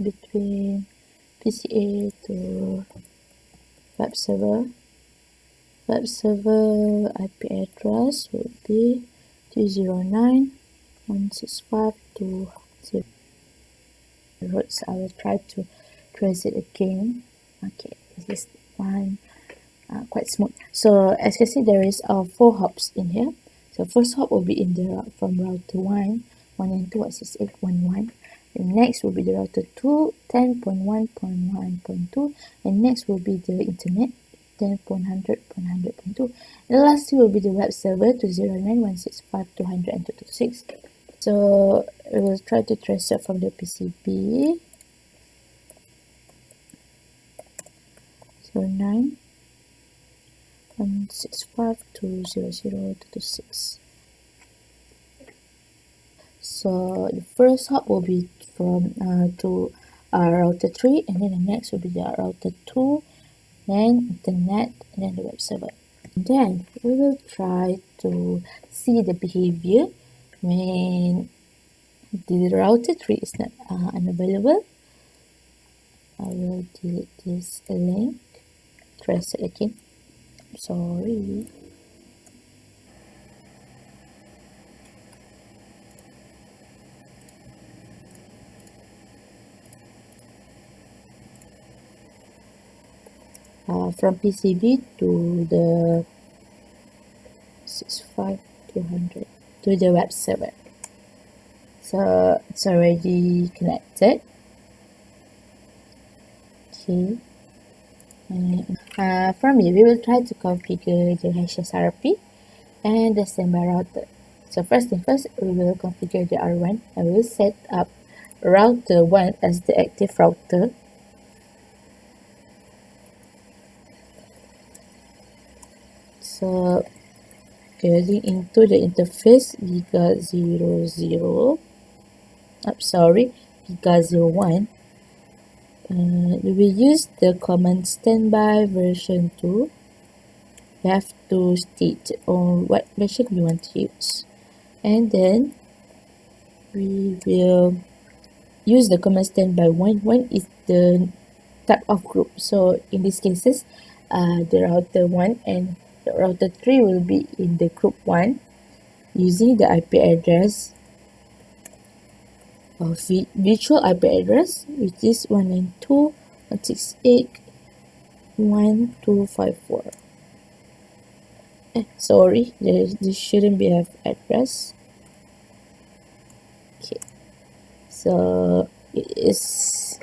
between PCA to web server. Web server IP address would be 209.165.2.0. So I will try to trace it again. Okay, this is one quite smooth. So as you can see, there is 4 hops in here. So first hop will be in the from router 1 and 2 at 68.1. And next will be the router 2, 10.1.1.2, and next will be the internet 10.100.100.2, and the last two will be the web server 209.165.200.226. So we will try to trace it from the PCB. 09.165.200.226. So the first hop will be from to router 3, and then the next will be the router 2, then internet, and then the web server. And then we will try to see the behavior when the router 3 is not unavailable. I will delete this link, trace it again. Sorry. From PCB to the 65200 to the web server. So it's already connected. Okay. And from here, we will try to configure the Hsrp and the standby router. So first thing first, we will configure the R1. I will set up router 1 as the active router. So getting into the interface giga 00, giga 01. We will use the command standby version 2. We have to state on what version we want to use, and then we will use the command standby 1. 1 is the type of group, so in these cases the router 1 and the router 3 will be in the group 1 using the IP address of virtual IP address, which is 192.168.1254. Sorry, this shouldn't be an address. Okay, so it is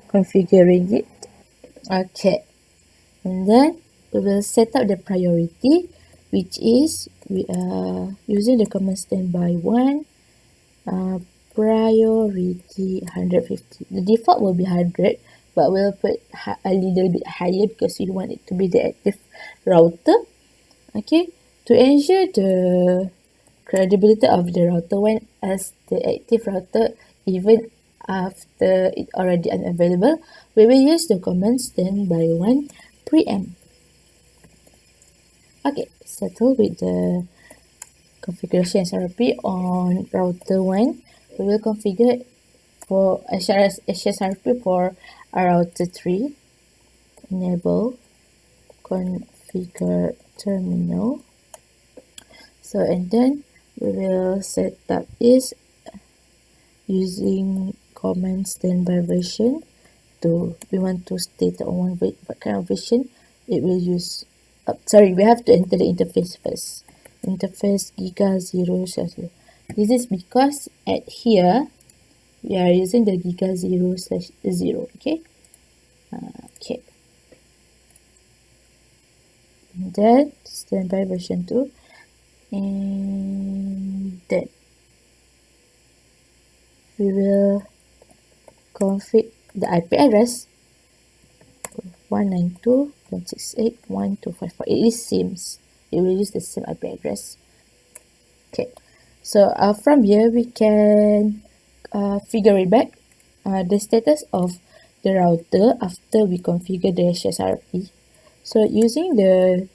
configuring it. Okay, and then we will set up the priority, which is we are using the command standby 1, priority 150. The default will be 100, but we'll put a little bit higher because we want it to be the active router. Okay, to ensure the credibility of the router 1 as the active router even after it already unavailable, we will use the command standby 1 preempt. Okay, settle with the configuration SRP on router 1. We will configure for Hsrp for router 3. Enable configure terminal. So and then we will set up this using command standby version 2. We want to state on what kind of version it will use. We have to enter the interface first. Interface giga 0. This is because at here we are using the giga 0/0. Okay. Okay. And then standby version 2, and then we will config the IP address 192.168.1.254. It is same. It will use the same IP address. Okay, so from here we can figure it back the status of the router after we configure the Hsrp. So using the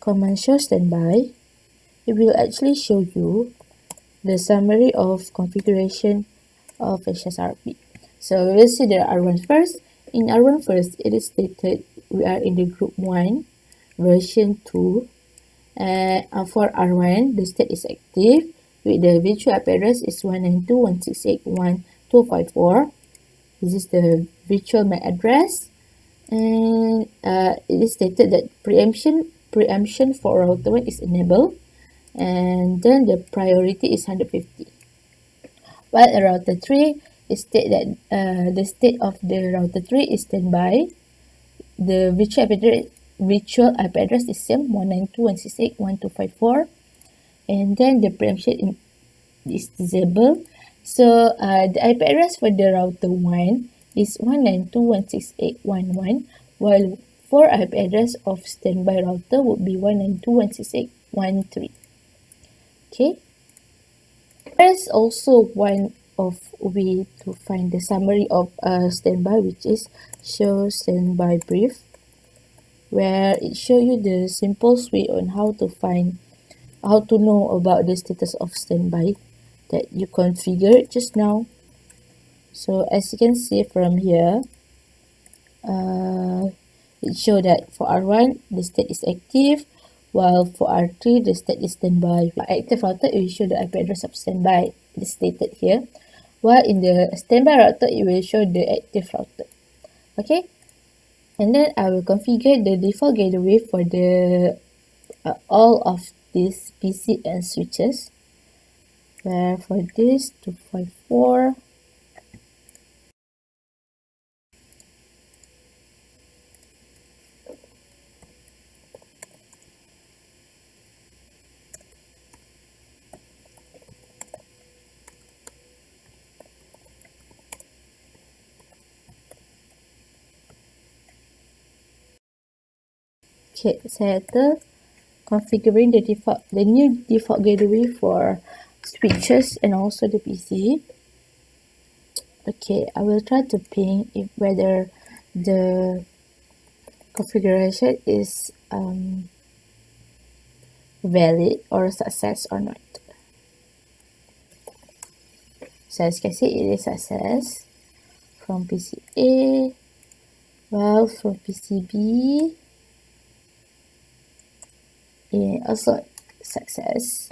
command show standby, it will actually show you the summary of configuration of Hsrp. So we will see the R1 first. In R1 first, it is stated we are in the group 1, version 2. And for R1, the state is active with the virtual IP address is 192.168.1.254. This is the virtual MAC address, and it is stated that preemption for router 1 is enabled, and then the priority is 150. While in router 3, it states that the state of the router 3 is standby. The virtual IP address is same 192.168.1.254, and then the preemption is disabled. So the IP address for the router 1 is 192.168.1.1, while for IP address of standby router would be 192.168.1.3. Okay. There's also one of way to find the summary of standby, which is show standby brief, where it shows you the simplest way on how to know about the status of standby that you configured just now. So as you can see from here, it shows that for R1 the state is active, while for R3 the state is standby. For active router, it will show the IP address of standby. It is stated here, while in the standby router it will show the active router. Okay, and then I will configure the default gateway for the all of these PC and switches, where for this 254, okay, saya configuring the new default gateway for switches and also the PC. Okay, I will try to ping if whether the configuration is valid or success or not. So as you can see, it is success from PCA. Well, for PCB, also success.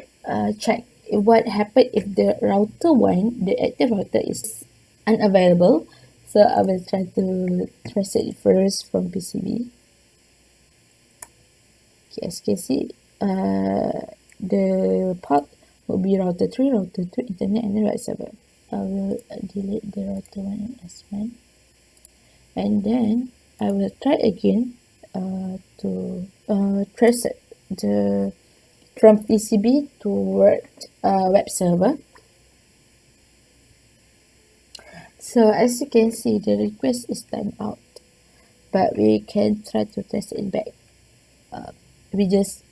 Check what happened if the router 1, the active router, is unavailable. So I will try to trace it first from PCB. Okay, as you can see, the port will be router 3, router 2, internet, and then web server. I will delete the router 1 and S1, and then I will try again to trace it from PCB toward web server. So as you can see, the request is timed out, but we can try to test it back. We just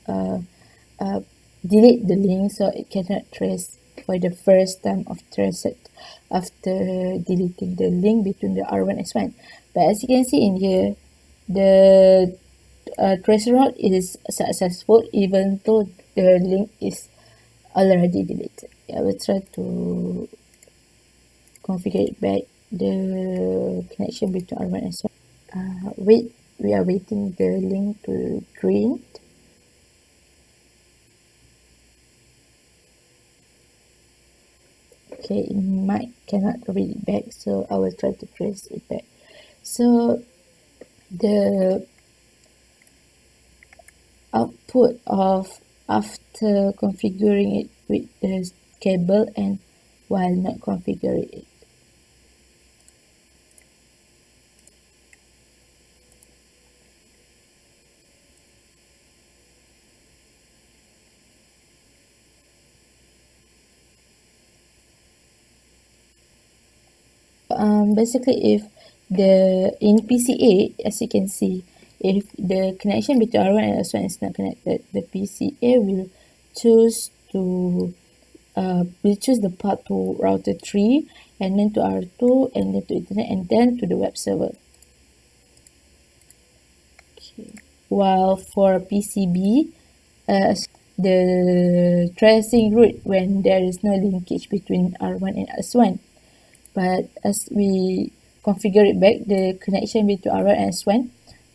delete the link so it cannot trace for the first time of trace it after deleting the link between the R1 and S1. But as you can see in here, the trace route is successful even though the link is already deleted. I will try to configure it back, the connection between R1 and S1. Wait, we are waiting the link to green. Okay, it might cannot read it back, so I will try to trace it back. So the output of after configuring it with the cable and while not configuring it. Basically, if in PCA, as you can see, if the connection between R1 and S1 is not connected, the PCA will choose the path to router 3, and then to R2, and then to internet, and then to the web server. Okay. While for PCB, the tracing route when there is no linkage between R1 and S1. But as we configure it back, the connection between R1 and S1.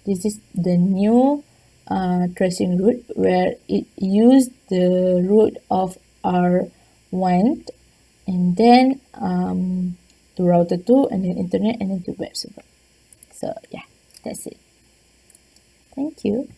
This is the new tracing route where it used the route of R1 and then to router 2 and then internet and then to web server. So yeah, that's it. Thank you.